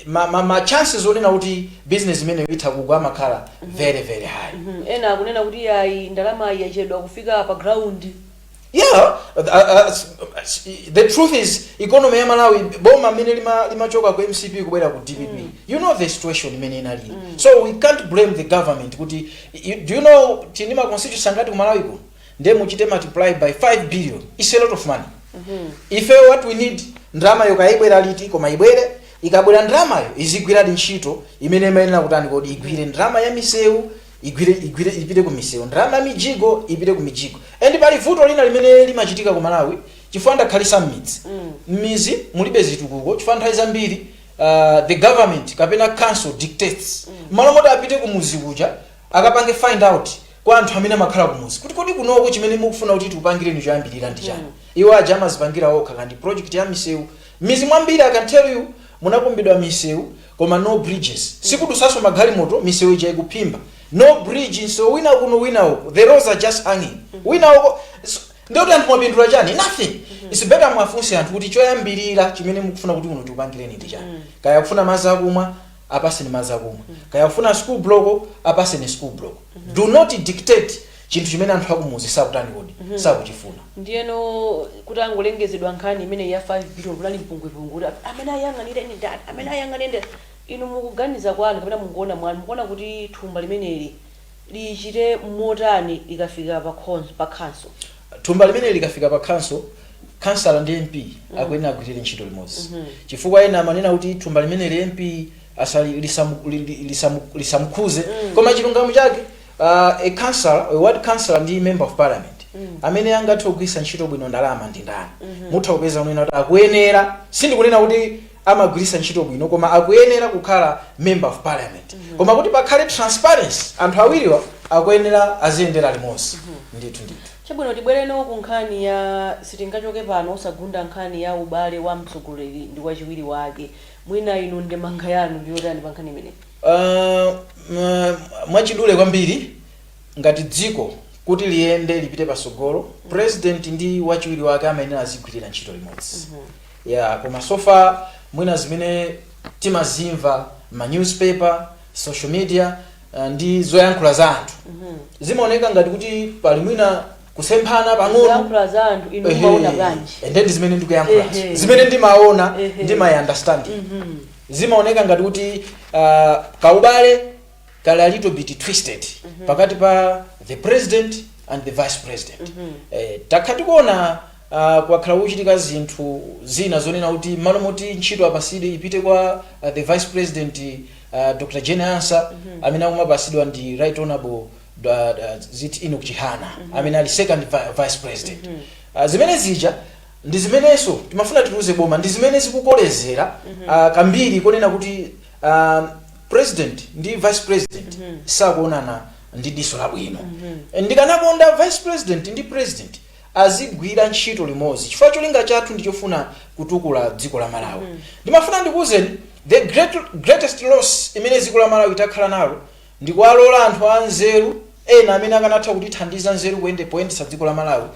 ma chances onena kuti business imene itha kugwa makhala very very high. Ena kunena kuti ayi ndalama yachedwa kufika pa ground. Yeah, the truth is economy ya Malawi boma mene limachoka ku MCP kubwera ku DPP. You know the situation imene inali. So we can't blame the government kuti do you know tinima constitution ngati ku Malawi ku nde muchite multiply by 5 billion. It's a lot of money. If what we need ndrama yo kaibwera liti koma ibwere ikabwera ndrama yo izigwira ntchito imene imayenera kutani kodi igwire ndrama ya misewu ipite ku misewu, ndalama mijigo ipite ku mijigo. And pali vuto lina limene limachitika ku Malawi chifukwa ndakhalisa m'midzi. M'mizi mulibe zitukuko chifukwa nthawi zambiri the government kapena council dictates. Malo moti apite ku muzi kuja akapange find out kwa anthu amene amakhala ku muzi kuti kodi kunoko chimene mukufuna kuti tikupangireni choyambirira ndi chani. Iwo aja amazipangira okha kandi project ya misewu. Mizi mwambiri I can tell you munakumbidwa misewu koma no bridges. Sikudusaso magalimoto misewu ija ikuphimba. No bridge, so wina kuno wina uko. The roads are just hanging. Wina uko ndio anthu mwapindula chani? Nothing. It's better mwafunse anthu kuti choyambirira chimene mukufuna kuti kuno tikupangireni ndi chani. Kaya kufuna madzi akumwa apase ni madzi akumwa. Kaya kufuna school block apase ni school block. Do not dictate chinthu chimene anthu akumuzi sakutani kodi sakuchifuna. Ndiyeno kuti angolengezedwa nkhani imene ya 5 billion kulali mpungwepungwe amene ayang'anira ine data amene ayang'anira inu mukuganiza kwanu kapena mungoona mwanu mukuona kuti thumba limeneli lichite motani likafika pa council. Thumba limene likafika pa council, councilor ndi MP akuyenera kugwirira ntchito limodzi. Chifukwa ena amanena kuti thumba limene li MP asali lisamukhuze koma chilungamo chake a councilor, a ward councilor ndi member of parliament amene angathe kugwisa ntchito bwino ndalama ndi ndani. Mutha kupeza unena kuti akuyenera, sindikunena kuti amagwirisa ntchito bwino koma akuyenera kukhala member of parliament. Koma kuti pakhale transparency anthu awiriwa akuyenera aziyendera limodzi. Ndithu. Chabwino tibwereno ku nkhani ya sitingachoke pano osagunda nkhani ya ubale wa mtsogoleri ndi wachiwiri wake. Mwina inu ndemanga yanu ndiyotani pa nkhani imene? Mwachidule kwambiri ngati dziko kuti liyende lipite pasogolo, president ndi wachiwiri wake amayenera azigwirira ntchito limodzi. Koma sofa mwina zimene timazimva ma newspaper, social media ndi zoyankhula za anthu zimaoneka ngati kuti pali mwina kusemphana pang'ono zoyankhula za anthu inu mumaona bwanji. Ndi zimene ndikuyankhula zimene ndimaona ndi my understanding. Zimaoneka ngati kuti kaubale kali a little bit twisted pakati pa the president and the vice president. Takhati kuona kwakhala kuchitika zinthu zina zonena kuti malo moti ntchito apasidwe ipite kwa the vice president Dr. Jane Ansa amene akumapasidwa ndi right honorable Enoch Chihana amene ali second vice president. Zimene zija ndi zimenenso timafuna tiuze boma ndi zimene zikukolezera kambiri konena kuti president ndi vice president sakuonana ndi diso labwino. Ndikanakonda vice president ndi president azigwira ntchito limodzi chifukwa cholinga chathu ndichofuna kutukula dziko la Malawi. Ndimafuna ndikuwuzeni the greatest loss imene dziko la Malawi itakhala nalo ndikuwalola anthu anzeru ena amene akanatha kutithandiza nzeru poyendetsa dziko la Malawi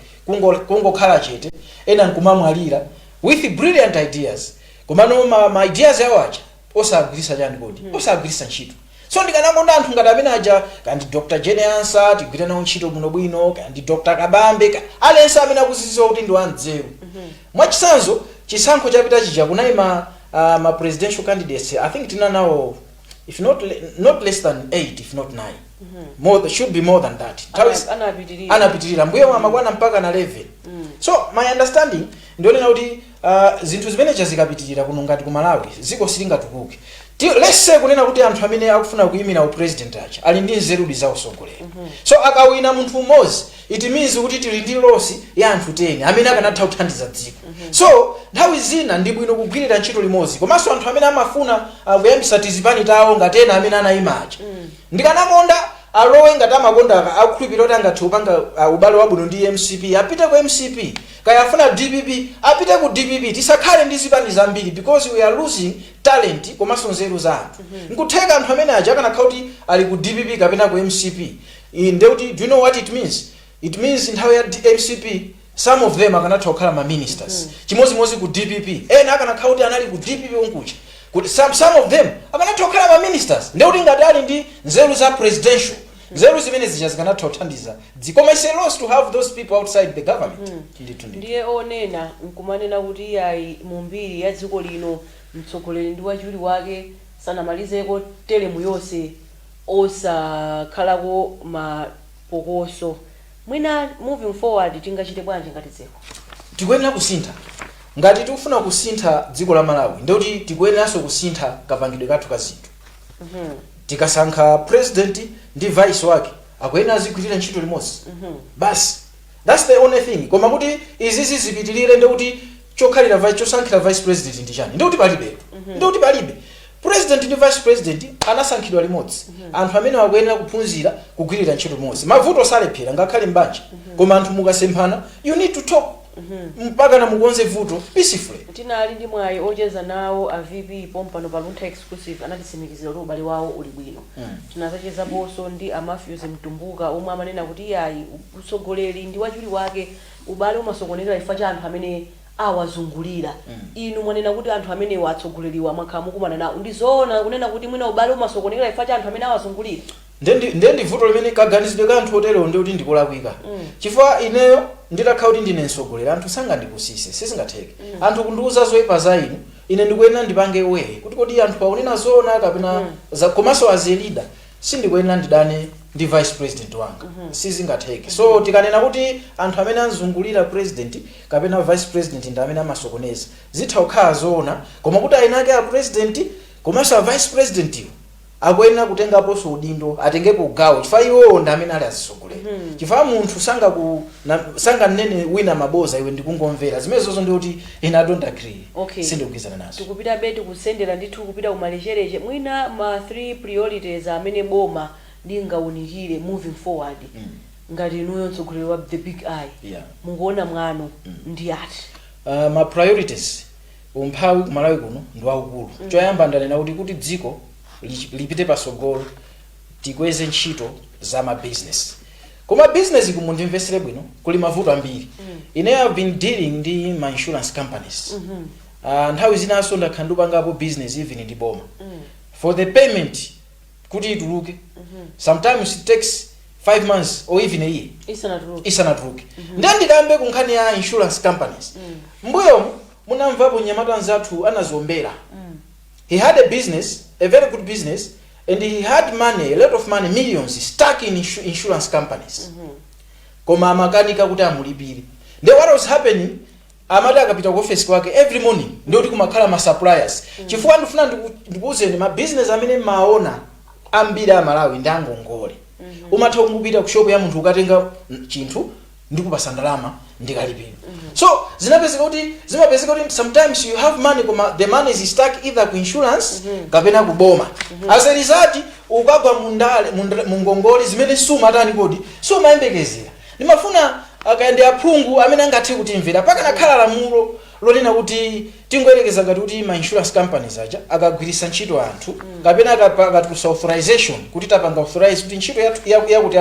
kungokhala chete ena nkumamwalira with brilliant ideas komano ma ideas yawo aja osagwirisa chani kodi osagwirisa ntchito. So ndikanakonda anthu ngati amene aja kandi Dr. Jane Ansa tigwira nawo ntchito bwinobwino kandi Dr. Kabambe alense amene akuziziwa kuti ndi wanzeru. Mwachisanzo chisankho chapita chija kunayima ma presidential candidates I think tina nawo if not less than 8 if not 9. Should be more than that. Anapitirira mbuyo amakwana mpaka na 11. So my understanding ndionena kuti zinthu zimene chazikapitirira kuno ngati ku Malawi ziko silingatukuke. Let's say kunena kuti anthu amene akufuna kuyimira president acha ali ndi nzeru za usogolera. So akawina munthu mmodzi it means kuti tili ndi loss ya anthu 10 amene akanatha kuthandiza dziko. So nthawi zina ndi bwino kugwirira ntchito limodzi komanso anthu amene amafuna kuyambisa tizipani tawo ngati ena amene anayima acha. Ndikanakonda alowe ngati amakonda akukhulupirira kuti angathe kupanga ubale wabwino ndi MCP apite ku MCP kaya afuna DPP apite ku DPP tisakhale ndi zipani zambiri because we are losing talent komanso nzeru za anthu. Nkutheka anthu amene aja akanakhala kuti ali ku DPP kapena ku MCP ndeuti do you know what it means? It means nthawi ya MCP some of them akanatha kukhala ma ministers chimozimozi ku DPP ena akanakhala kuti anali ku DPP onkucha kuti some of them akanatha kukhala ma ministers ndeuti ngati ali ndi nzeru za presidential nzeru zimene zija zikanatha kuthandiza dziko. It's a loss to have those people outside the government. Ndiye onena nkumanena kuti yayi mumbiri ya dziko lino mtsogoleri ndi wachiwiri wake sanamalizeko telemu yonse osakhalako mapokoso. Mwina moving forward tingachite bwanji ngati dziko? Tikuyenera kusintha. Ngati tikufuna kusintha dziko la Malawi ndikuti tikuyeneranso kusintha kapangidwe kathu ka zinthu. tikasankha president ndi vice wake akuyenera azigwirira ntchito limodzi basi that's the only thing. Koma kuti izizi zipitirire ndikuti chokhalira vice chosankhira vice president ndi chani ndikuti palibe ndikuti palibe. President ndi vice president anasankhidwa limodzi anthu amene akuyenera kuphunzira kugwirira ntchito limodzi. Mavuto salephera ngakhale mbanja koma anthu mukasemphana you need to talk mpaka na mukonze vuto peacefully. Tinali ndi mwayi ocheza nawo a VP pompano pa Luntha Exclusive anatisimikizira kuti ubale wawo uli bwino. Tinazacheza bonso ndi a Matthews Mtumbuka omwe amanena kuti yayi usogoleri ndi wachuli wake ubale umasokonekera ifa cha anthu amene awazungulira. Inu mwanena kuti anthu amene watsogoleriwa mwakhala mukumana nawo ndizoona kunena kuti mwina ubale umasokonekera ifa cha anthu amene awazungulira. Ndendi vuto limene kaganizidwe ka anthu otero ndikuti ndikulakwika. Chifukwa ineyo nditakhala kuti ndine msogolera anthu sangandipusise sizingatheke. Anthu kundiuza zoyipa za ine ndikuyenera ndipange way kuti kodi anthu akunena zoona kapena komanso as a leader sindikuyenera ndidane ndi vice president wanga sizingatheke. So tikanena kuti anthu amene anzungulira president kapena vice president ndi amene amasokoneza zitha kukhala zoona koma kuti ayinake a president komanso a vice president iwo akuyenera kutengaponso udindo atengepo gawo chifukwa iwo ndi amene ali azisogolera. Chifukwa munthu sanga nene wina maboza iwe ndikungomvera zimene zozo ndikuti ine I don't agree. Sindikugwirizana nazo. Tikupita beti kusendera ndithu kupita umalechereche mwina ma 3 priorities amene boma lingawunikire moving forward ngati inuyo mtsogoleri wa the big eye mungoona mwano ndi ati. Ma priorities umphawi kumalawi kuno ndi waukulu. Choyamba ndanena kuti dziko lipite pasogolo tikweze ntchito za ma business. Koma business kumundimvesere bwino kuli mavuto ambiri. Ine have been dealing ndi my insurance companies. Nthawi zinaso ndakhandupangapo business even ndi boma. For the payment kuti ituluke sometimes it takes 5 months or even a year isanatuluke. Ndikambe kunkhani ya insurance companies mbuyo munamvapo nyamata nzathu anazombera. He had a business, a very good business, and he had money, a lot of money, millions stuck in insurance companies. Koma makanika kuti amulipire. Then what was happening? Amada akapita ku office kwake every morning ndio kuti kumakhala ma suppliers. Chifukwa ndifuna ndikuuzeni ma business amene maona ambiri amalawi ndangongole. Umatha kumupita ku shop ya munthu ukatenga chinthu ndikupasa ndalama ndikalipira. So zimapezeka kuti sometimes you have money koma the money is stuck either ku insurance kapena ku boma. As a result ukagwa mungongole zimene sumatani kodi sumayembekezera. Nimafuna akayende aphungu amene angathe kutimvera paka nakhala lamulo lonena kuti tingoyerekeza ngati kuti ma insurance companies aja akagwirisa ntchito anthu kapena akatusa authorization kuti tapanga authorize kuti ntchito yakuti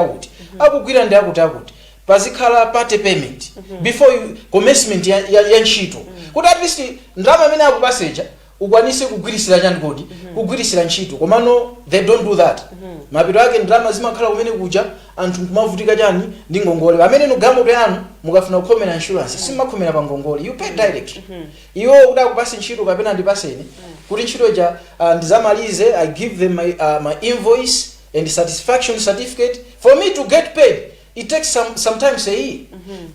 akugwira ndi akuti pazikhala parte payment before commencement ya ntchito kuti at least ndalama amene akupaseja ukwanise kugwirisira chani kodi kugwirisira ntchito komano they don't do that. Mapito ake ndalama zimakhala kumene kuja anthu kumavutika chani ndi ngongole amene nugamoto yanu mukafuna kukhomera insurance simakhomera pa ngongole you pay direct. Iwo kuti akupase ntchito kapena ndipaseni kuti ntchito ja ndizamalize I give them my invoice and satisfaction certificate for me to get paid. It takes sometimes a year.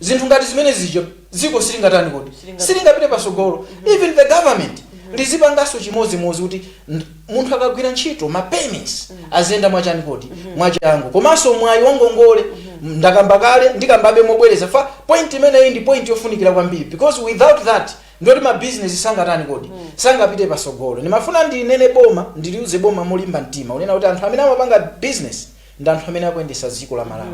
Zinthu ngati zimene zijo ziko silingatani kodi silingapite pasogolo. Even the government lizipangaso chimodzimodzi kuti munthu akagwira ntchito ma payments azenda mwachani kodi mwachangu komanso mwayi wangongole ndakamba kale ndikambabe mobwereza fa point imene iyi ndi point yofunikira kwambiri because without that ndoti ma business sangatani kodi sangapite pasogolo. Nimafuna ndinene boma ndiliuze boma molimba mtima unena kuti anthu amene amapanga business ndi anthu amene akuyendesa dziko la Malawi.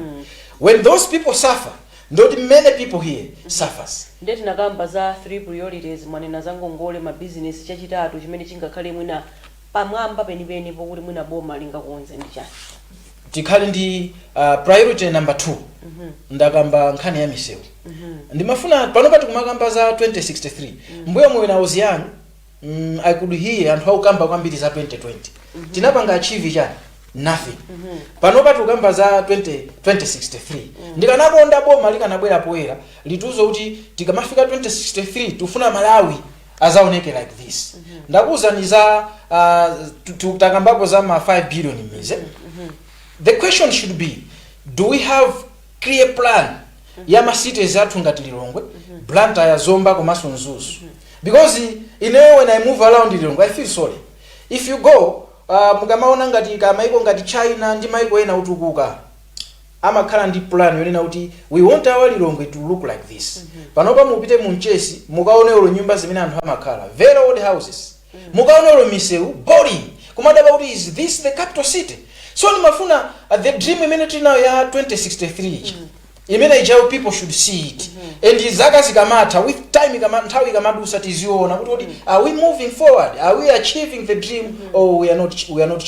When those people suffer ndoti many people here suffers. Ndeti nakamba za 3 priorities mwanena za ngongole ma business chachitatu chimene chingakhale mwina pamwamba penipeni pokuti mwina boma lingakonze ndi chani. Tikhale ndi priority number 2 ndakamba nkhani ya misewu. Ndimafuna pano pati kumakamba za 2063 mbuyo mwina oziani I could hear anthu akukamba kwambiri za 2020 tinapanga achieve chani nothing. Pano pati kukamba za 2063 ndikanakonda boma likanabwera poera lituzo kuti tikamafika 2063 tufuna Malawi azaoneke like this. Ndakuza ni za tutakambapo za ma 5 billion mize. The question should be, do we have clear plan ya ma cities athu ngati Lilongwe, Blantyre, Zomba komanso Mzuzu? Because when I move around Lilongwe I feel sorry. If you go mukamaona ngati maiko ngati China ndi maiko ena utukuka amakhala ndi plan yonena kuti we want our Lilongwe to look like this. Panopa mupite mu Mchesi mukaone olo nyumba zimene anthu amakhala very old houses. Mukaone olo misewu boring. Kumadaba kuti is this the capital city? So nimafuna the dream imene tinayo ya 2063 imene ijao people should see it. And zaka zikamata with time nthawi ikamadusa tiziona kuti are we moving forward, are we achieving the dream or we are not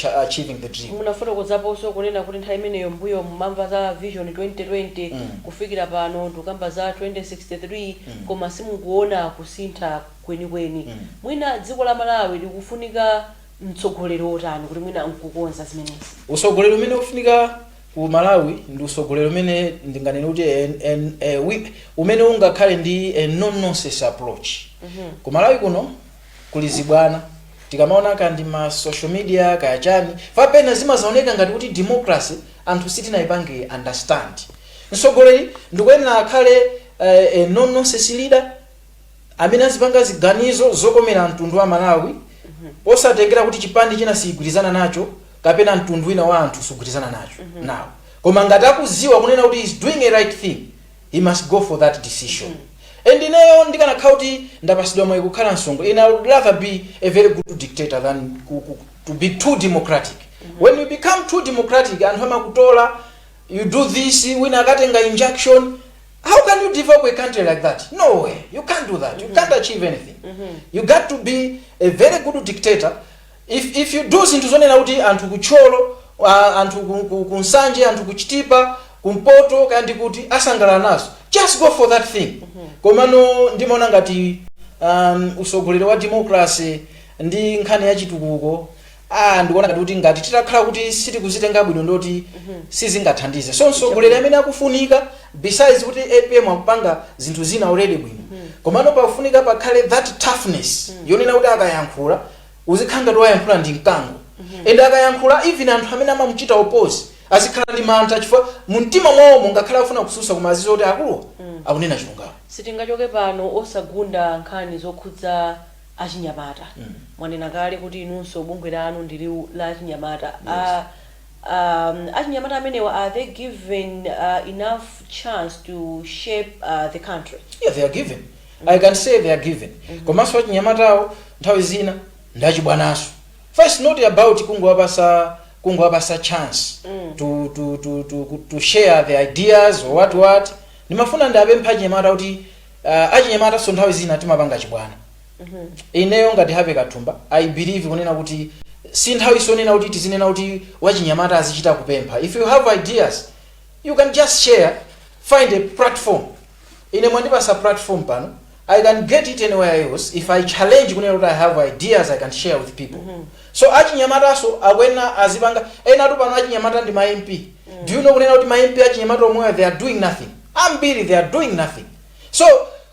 achieving the dream. Munafuna kuzapo so kunena kuti nthawi imeneyo mbuyo mumamva za vision 2020 kufikira pano tukamba za 2063 koma simukuona kusintha kwenikweni. Mwina dziko la Malawi likufunika mtsogoleri otani kuti mwina nkukonza zimenezi. Usogolero umene ufunika ku Malawi ndi usogolero umene ndinganene kuti umene ungakhale ndi a non-nonsense approach. Ku Malawi kuno kulizibwana tikamaona kandi ma social media kayachani fapena zimazaoneka ngati kuti democracy anthu sitinayipange understand. Msogoleri ndikuyenera akhale a non-nonsense leader amene azipanga ziganizo zokomera mtundu wa Malawi osatengera kuti chipande china sigwirizana nacho kapena mtundu wina wa anthu sigwirizana nacho. Now koma ngati akuziwa kunena kuti is doing a right thing, he must go for that decision. And ineyo ndikanakhala kuti ndapasidwa mwayi kukhala msongo, and I would rather be a very good dictator than to be too democratic. When you become too democratic anthu amakutola, you do this, wina akatenga injection, how can you develop a country like that? No way. You can't do that. You can't achieve anything. You got to be a very good dictator. If you do zinthu zonena kuti anthu kucholo, anthu kunsanje, anthu kuchitipa, kumpoto kandi kuti asangala nazo, just go for that thing. Komano ndimaona ngati usogolero wa democracy ndi nkhani ya chitukuko ndikuona ngati titakhala kuti sitikuzitenga bwino ndoti sizingathandize. So msogolero amene akufunika besides kuti APM akupanga zinthu zina already bwino, komano pafunika pakhale that toughness yonena kuti akayankhula uzikhanga towayankhula ndi mkango. And akayankhula even anthu amene amamuchita oppose azikhala ndi mantha chifukwa mumtima mwawo mungakhala afuna kususa koma azizo kuti akulu akunena chilungamo. Sitingachoke pano osagunda nkhani zokhudza achinyamata. Mwanena kale kuti inunso bungwe lanu ndili la achinyamata. Achinyamata amenewa are they given enough chance to shape the country? Yeah, they are given. I can say they are given. Komanso achinyamatawo nthawi zina ndachibwanaso. First, not about kungwapasa chance to share the ideas or what. Nimafuna ndabe mpachinyamata kuti achinyamata so nthawi zina timapanga chibwana. Ineyo ngati Habe Katumba I believe kunena kuti si nthawi sonena kuti tizinena kuti wachinyamata azichita kupempha. If you have ideas you can just share, find a platform. Ine mwandipasa platform pano, I can get it anywhere else. If I challenge kunena kuti I have ideas I can share with people. So achinyamata so akwena azipanga ena tu pano achinyamata ndi ma MP. Do you know kunena kuti ma MP achinyamata omwe they are doing nothing. Ambiri they are doing nothing. So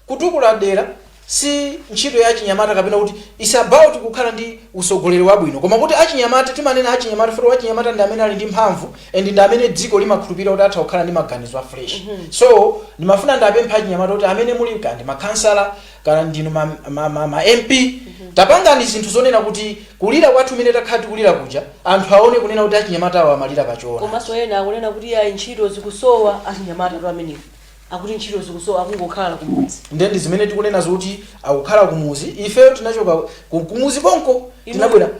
kutukula dera si ntchito ya achinyamata kapena kuti is about kukhala ndi usogoleri wabwino, koma kuti achinyamata timanena achinyamata fero achinyamata ndi amene ali ndi mphamvu and ndi amene dziko limakhulupirira kuti atha kukhala ndi maganizo a fresh. So ndimafuna ndapempha achinyamata kuti amene muli kandi makhansala kana ndinu ma MP tapangani zinthu zonena kuti kulira kwathu mene takhati kulira kuja anthu aone kunena kuti achinyamata awa amalira pachoona. Komanso ena akunena kuti ya ntchito zikusowa achinyamata to amenewo akuti ntchito zikusowa akungokhala kumudzi. Ndi zimene tikunena zoti akukhala kumuzi. Ife tinachoka kumuzi konko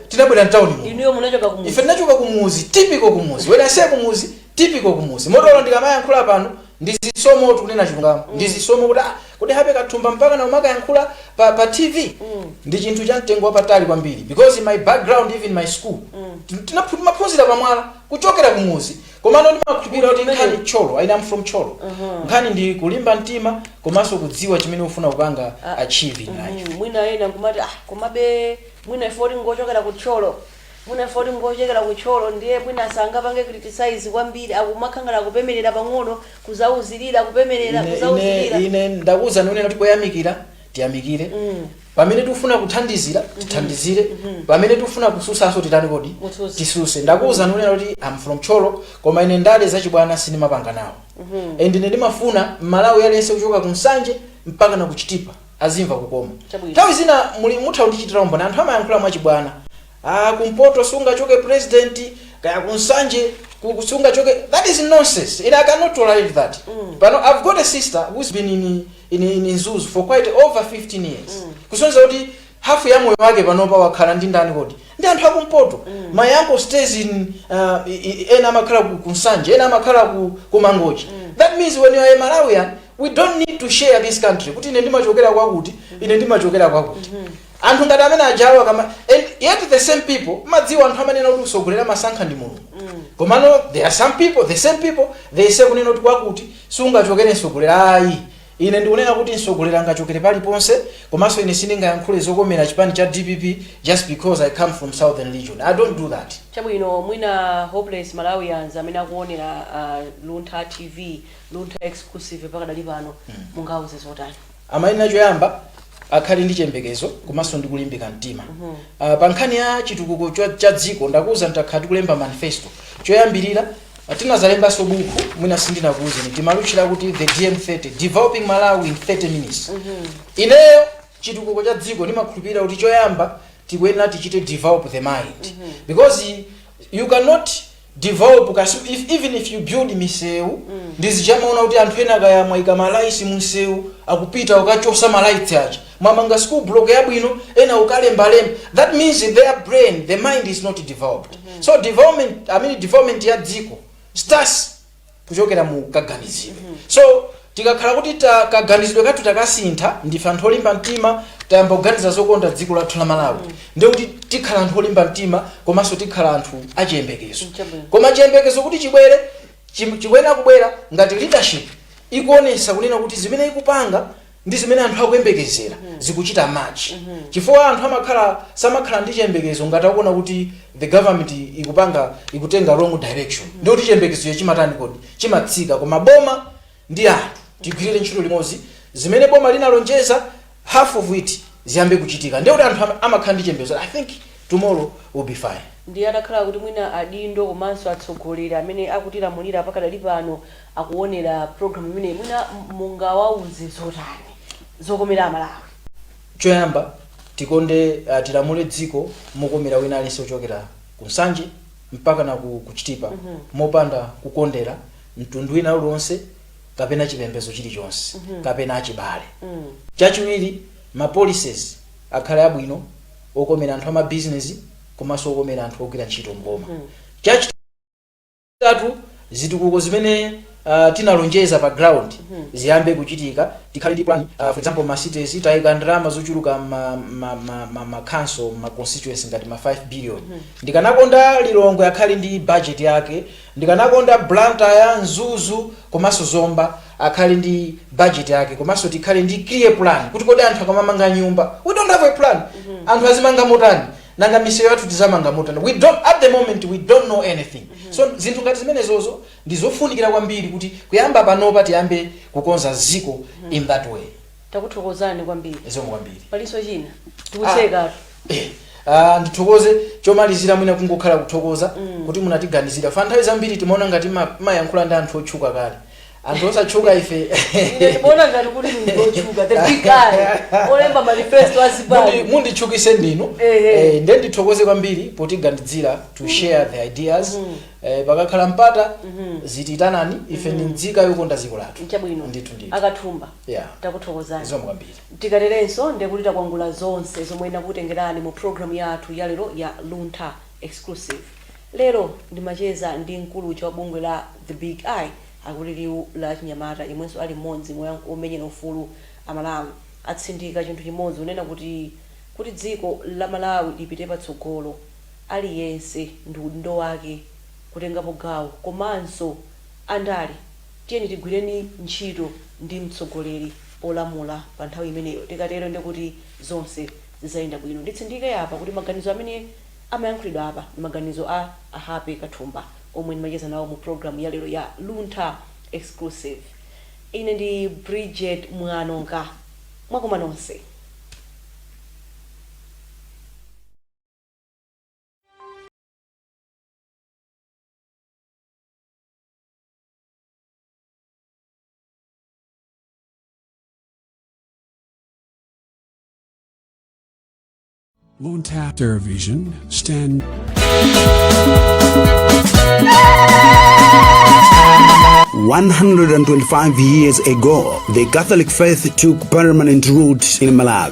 tinabwera mtauni muno. Inuyo munachoka kumuzi. Ife tinachoka kumuzi, typical kumuzi. When I say kumuzi, typical kumuzi. Modolo ndikamayankhula pano ndizisomo tikunena chilungamo. Ndizisomo kuti Habe Katumba mpaka na umaka yankhula pa TV. Ndi chinthu cha mtengo wapatali kwambiri because in my background even my school tinaphunzira pamwala kuchokera kumuzi. Komano ndimakhulupirira kuti nkhani Cholo, I am from Cholo. Nkhani ndi kulimba mtima komanso kudziwa chimene ufuna kupanga achieve in life. Mwina ena nkumati komabe mwina ifoti ngochokera ku Cholo. Mwina ifoti ngochokera ku Cholo ndiye mwina sangapange criticize kwambiri akumakhangala kupemerera pang'ono kuzauzirira kupemerera kuzauzirira. Ine ndakuza nonena kuti poyamikira tiyamikire. Pamene tufuna kuthandizira tithandizire, pamene tufuna kususaso titani kodi tisuse. Ndakuza nonena kuti I'm from Cholo koma ine ndale zachibwana sinimapanga nawo. And ine ndimafuna Malawi yalense kuchoka kunsanje mpaka na kuchitipa azimva kukoma. Nthawi zina muli mutha kundichitira umboni anthu amayankhula mwachibwana kumpoto sungachoke president kaya kunsanje kusungachoke. That is nonsense. I cannot tolerate that. But no, I've got a sister who's been in zoos for quite over 15 years. Kusonza kuti half ya moyo wake panopa wakhala ndi ndani kodi ndi anthu akumpoto. My uncle stays in ena makhala kunsanje, ena makhala ku Mangochi. That means when you are a Malawian, we don't need to share this country kuti ine ndimachokera kwakuti ine ndimachokera kwakuti. Anthu ngati amene ajawa kama, and yet the same people madziwa anthu amene kuti usogolera masankha ndi mulungu. Komano there are some people, the same people, they say kunena kuti kwakuti sungachokere nsogolera ayi. Ine ndikunena kuti nsogolera ngachokere pali ponse, komanso ine sindingayankhule zokomera chipani cha DPP just because I come from Southern Region. I don't do that. Chabwino mwina hopeless Malawians amene akuonera Luntha TV, Luntha exclusive pakadali pano mungauze zotani. Amaina choyamba akhali ndi chembekezo komanso ndikulimbika mtima. Pa nkhani ya chitukuko cha dziko ndakuza ntakhala tikulemba manifesto. Choyambirira tinazalembaso buku mwina sindinakuuzeni timaluchira kuti the DM30 developing Malawi in 30 minutes. Ineyo chitukuko cha dziko ndimakhulupirira kuti choyamba tikuyenera tichite develop the mind. Because you cannot develop even if you build misewu ndizijamaona kuti anthu ena kaya mwaika malaisi munsewu akupita ukachosa malaiti acha mwamanga school block yabwino ena ukalembalemba. That means their brain, the mind is not developed. So development ya dziko starts kuchokera mu kaganizidwe. So tikakhala kuti kaganizidwe kathu takasintha ndife anthu olimba mtima tayamba kuganiza zokonda dziko lathu la Malawi. Ndiye kuti tikhala anthu olimba mtima komanso tikhala anthu achiyembekezo. Koma chiyembekezo kuti chibwera kubwera ngati leadership ikuonesa kunena kuti zimene ikupanga ndi zimene anthu akuyembekezera zikuchita match. Chifukwa anthu samakhala ndi chiyembekezo ngati akuona kuti the government ikutenga wrong direction. Ndiye kuti chiyembekezo chimatani kodi chimatsika. Koma boma ndi anthu tigwirire ntchito limodzi zimene boma linalonjeza half of it ziyambe kuchitika. Ndiye kuti anthu amakhala ndi chiyembekezo. I think tomorrow will be fine. Ndi adakhala kuti mwina adindo komanso atsogoleri amene akutilamulira pakadali pano akuonera program imene mwina mungawauze zotani zokomera Malawi. Choyamba tikonde tilamule dziko mokomera wina aliyense ochokera kunsanje mpaka na kuchitipa mopanda kukondera mtundu wina uliwonse kapena chipembedzo chilichonse kapena achibale. Chachiwiri ma policies akhale abwino okomera anthu ama business komanso okomera anthu ogwira ntchito mboma. Chachitatu zitukuko zimene tinalonjeza pa ground ziyambe kuchitika. Tikhale ndi plan for example ma cities tayika ndalama zochuluka ma council ma constituency ngati ma 5 billion. Ndikanakonda Lilongwe akhale ndi budget yake, ndikanakonda Blantyre, Mzuzu komanso Zomba akhale ndi budget yake, komanso tikhale ndi clear plan kuti kodi anthu akamamanga nyumba we don't have a plan. Anthu azimanga motani nanga misewu yathu tizamanga motani. We don't at the moment we don't know anything. So zinthu ngati zimene zozo ndizofunikira kwambiri kuti kuyamba panopa tiyambe kukonza ziko in that way. Takuthokozani kwambiri. Zomwe kwambiri. Paliso china tikutseka. Ndithokoze chomalizira mwina kungokhala kuthokoza kuti munatiganizira. Fa nthawi zambiri timaona ngati mayankhula ndi anthu otchuka kale. Anthu osatchuka ife. Ndibona ngati kuti ndotchuka the big guy. Olemba manifesto azibali. Mundichukise ndinu. Ndiye ndithokoze kwambiri potiganizira to share the ideas. Pakakhala mpata zititanani ife ni nzika yokonda dziko lathu. Chabwino. Ndithu. Akathumba. Yeah. Takuthokozani. Zomwe kwambiri. Tikaterenso ndiye kuti takwangula zonse zomwe ndakutengerani mu program yathu ya lero ya Luntha exclusive. Lero ndimacheza ndi mkulu wa bungwe la The Big Eye akuti liwu la Chinyamata imwenso ali mmodzi omenyera ufulu Amalawi. Atsindika chinthu chimodzi unena kuti dziko la Malawi lipite patsogolo aliyense ndi udindo wake kutengapo gawo komanso andale tiyeni tigwireni ntchito ndi mtsogoleri olamula pa nthawi imeneyo. Tikatero ndi kuti zonse zizayenda bwino. Nditsindike apa kuti maganizo amene amayankhulidwa apa ndi maganizo a Happy Kathumba omwe ndimacheza nawo mu program ya lero ya Luntha exclusive. Ine ndi Bridget Mwanonga. Mwakoma nonse. Lonta Television stand. 125 years ago, the Catholic faith took permanent root in Malawi.